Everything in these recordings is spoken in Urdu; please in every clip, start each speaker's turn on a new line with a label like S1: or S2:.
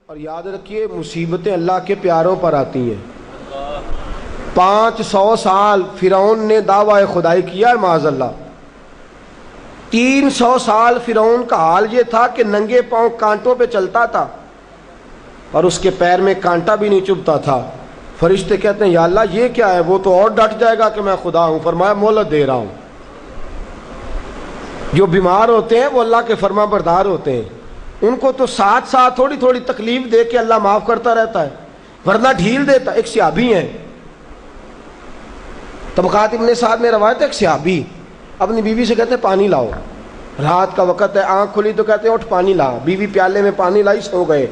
S1: اور یاد رکھیے مصیبتیں اللہ کے پیاروں پر آتی ہیں۔ 500 سال فرعون نے دعویٰ خدائی کیا ہے معاذ اللہ۔ 300 سال فرعون کا حال یہ تھا کہ ننگے پاؤں کانٹوں پہ چلتا تھا اور اس کے پیر میں کانٹا بھی نہیں چبھتا تھا۔ فرشتے کہتے ہیں یا اللہ یہ کیا ہے؟ وہ تو اور ڈٹ جائے گا کہ میں خدا ہوں۔ فرمایا مہلت دے رہا ہوں۔ جو بیمار ہوتے ہیں وہ اللہ کے فرما بردار ہوتے ہیں، ان کو تو ساتھ ساتھ تھوڑی تھوڑی تکلیف دے کے اللہ معاف کرتا رہتا ہے، ورنہ ڈھیل دیتا۔ ایک صحابی ہیں، طبقات ابن سعد میں روایت ہے، ایک صحابی اپنی بیوی سے کہتے ہیں پانی لاؤ، رات کا وقت ہے، آنکھ کھلی تو کہتے ہیں اٹھ پانی لا۔ بیوی پیالے میں پانی لائی، سو گئے،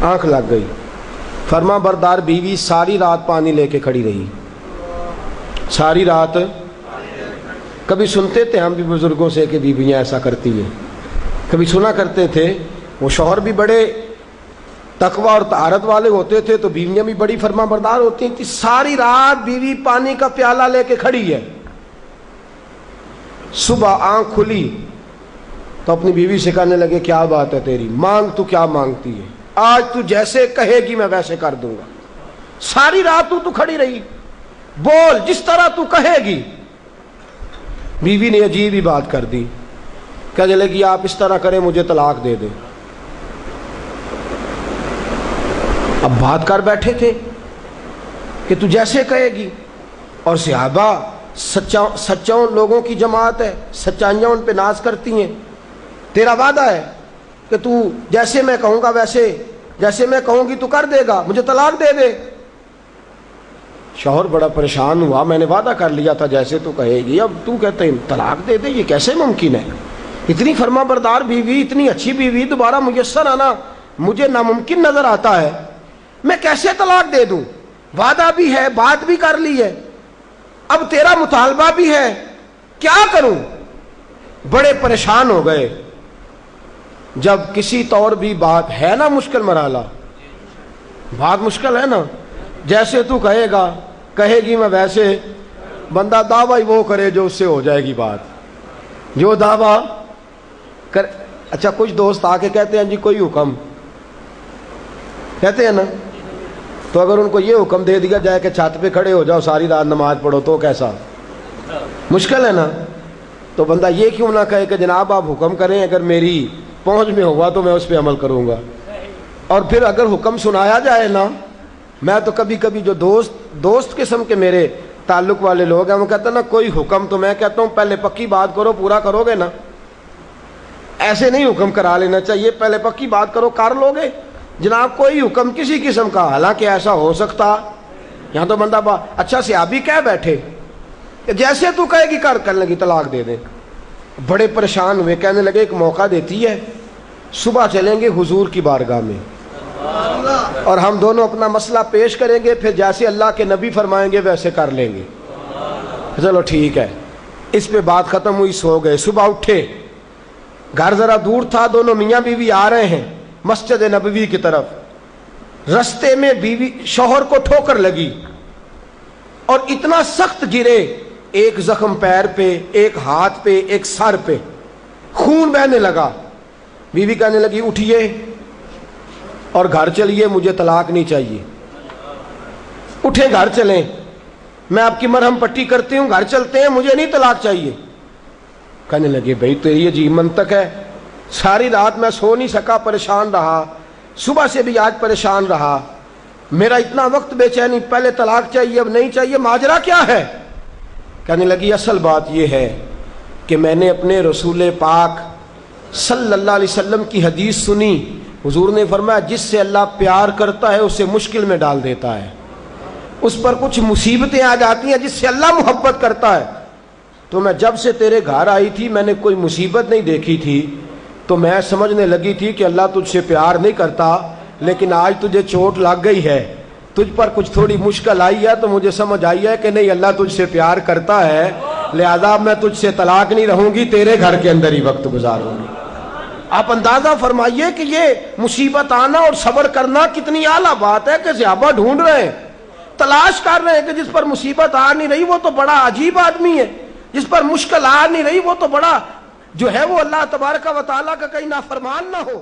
S1: آنکھ لگ گئی۔ فرما بردار بیوی ساری رات پانی لے کے کھڑی رہی، ساری رات۔ کبھی سنتے تھے ہم بھی بزرگوں سے کہ بیویاں ایسا کرتی ہیں، کبھی سنا کرتے تھے۔ وہ شوہر بھی بڑے تقوی اور طہارت والے ہوتے تھے تو بیویاں بھی بڑی فرما بردار ہوتی ہیں۔ ساری رات بیوی پانی کا پیالہ لے کے کھڑی ہے، صبح آنکھ کھلی تو اپنی بیوی سے کہنے لگے کیا بات ہے تیری، مانگ تو کیا مانگتی ہے، آج تو جیسے کہے گی میں ویسے کر دوں گا۔ ساری رات تو کھڑی رہی، بول جس طرح تو کہے گی۔ بیوی نے عجیب ہی بات کر دی، کہنے لگی آپ اس طرح کریں مجھے طلاق دے دیں۔ اب بات کر بیٹھے تھے کہ تو جیسے کہے گی، اور صحابہ سچاؤں لوگوں کی جماعت ہے، سچائیاں ان پہ ناز کرتی ہیں۔ تیرا وعدہ ہے کہ تو جیسے میں کہوں گا ویسے، جیسے میں کہوں گی تو کر دے گا، مجھے طلاق دے دے۔ شوہر بڑا پریشان ہوا، میں نے وعدہ کر لیا تھا جیسے تو کہے گی، اب تو کہتے ہیں طلاق دے دے، یہ کیسے ممکن ہے؟ اتنی فرما بردار بیوی، اتنی اچھی بیوی دوبارہ میسر آنا مجھے ناممکن نظر آتا ہے۔ میں کیسے طلاق دے دوں؟ وعدہ بھی ہے، بات بھی کر لی ہے، اب تیرا مطالبہ بھی ہے، کیا کروں؟ بڑے پریشان ہو گئے۔ جب کسی طور بھی بات ہے نا مشکل مرحلہ، بات مشکل ہے نا، جیسے تو کہے گا، کہے گی میں ویسے، بندہ دعویٰ وہ کرے جو اس سے ہو جائے گی بات، جو دعویٰ کر۔ اچھا کچھ دوست آ کے کہتے ہیں جی کوئی حکم، کہتے ہیں نا، تو اگر ان کو یہ حکم دے دیا جائے کہ چھت پہ کھڑے ہو جاؤ ساری رات نماز پڑھو تو کیسا؟ مشکل ہے نا۔ تو بندہ یہ کیوں نہ کہے کہ جناب آپ حکم کریں، اگر میری پہنچ میں ہوا تو میں اس پہ عمل کروں گا۔ اور پھر اگر حکم سنایا جائے نا، میں تو کبھی کبھی جو دوست قسم کے میرے تعلق والے لوگ ہیں وہ کہتے ہیں نا کوئی حکم، تو میں کہتا ہوں پہلے پکی بات کرو، پورا کرو گے نا؟ ایسے نہیں حکم کرا لینا چاہیے، پہلے پکی بات کرو، کر لو گے جناب کوئی حکم کسی قسم کا؟ حالانکہ ایسا ہو سکتا، یہاں تو بندہ اچھا صحابی کہہ بیٹھے کہ جیسے تو کہے گی کرنے لگی طلاق دے دیں۔ بڑے پریشان ہوئے، کہنے لگے ایک موقع دیتی ہے، صبح چلیں گے حضور کی بارگاہ میں اور ہم دونوں اپنا مسئلہ پیش کریں گے، پھر جیسے اللہ کے نبی فرمائیں گے ویسے کر لیں گے۔ چلو ٹھیک ہے، اس پہ بات ختم ہوئی، سو گئے۔ صبح اٹھے، گھر ذرا دور تھا، دونوں میاں بیوی آ رہے ہیں مسجد نبوی کی طرف۔ رستے میں بیوی شوہر کو ٹھوکر لگی اور اتنا سخت گرے، ایک زخم پیر پہ، ایک ہاتھ پہ، ایک سر پہ، خون بہنے لگا۔ بیوی کہنے لگی اٹھیے اور گھر چلیے، مجھے طلاق نہیں چاہیے۔ اٹھے گھر چلیں، میں آپ کی مرہم پٹی کرتی ہوں، گھر چلتے ہیں، مجھے نہیں طلاق چاہیے۔ کہنے لگے بھائی تیری عجیب منطق ہے، ساری رات میں سو نہیں سکا، پریشان رہا، صبح سے بھی آج پریشان رہا، میرا اتنا وقت بے چینی، پہلے طلاق چاہیے اب نہیں چاہیے، ماجرا کیا ہے؟ کہنے لگی اصل بات یہ ہے کہ میں نے اپنے رسول پاک صلی اللہ علیہ وسلم کی حدیث سنی، حضور نے فرمایا جس سے اللہ پیار کرتا ہے اسے مشکل میں ڈال دیتا ہے، اس پر کچھ مصیبتیں آ جاتی ہیں جس سے اللہ محبت کرتا ہے۔ تو میں جب سے تیرے گھر آئی تھی میں نے کوئی مصیبت نہیں دیکھی تھی، تو میں سمجھنے لگی تھی کہ اللہ تجھ سے پیار نہیں کرتا، لیکن آج تجھے چوٹ لگ گئی ہے، تجھ پر کچھ تھوڑی مشکل آئی ہے، تو مجھے سمجھ آئی ہے کہ نہیں اللہ تجھ سے پیار کرتا ہے، لہذا میں تجھ سے طلاق نہیں رہوں گی، تیرے گھر کے اندر ہی وقت گزاروں گی۔ آپ اندازہ فرمائیے کہ یہ مصیبت آنا اور صبر کرنا کتنی اعلیٰ بات ہے کہ صحابہ ڈھونڈ رہے ہیں، تلاش کر رہے ہیں کہ جس پر مصیبت آ نہیں رہی وہ تو بڑا عجیب آدمی ہے، جس پر مشکل آ نہیں رہی وہ تو بڑا جو ہے وہ اللہ تبارک و تعالیٰ کا کہیں نافرمان نہ ہو۔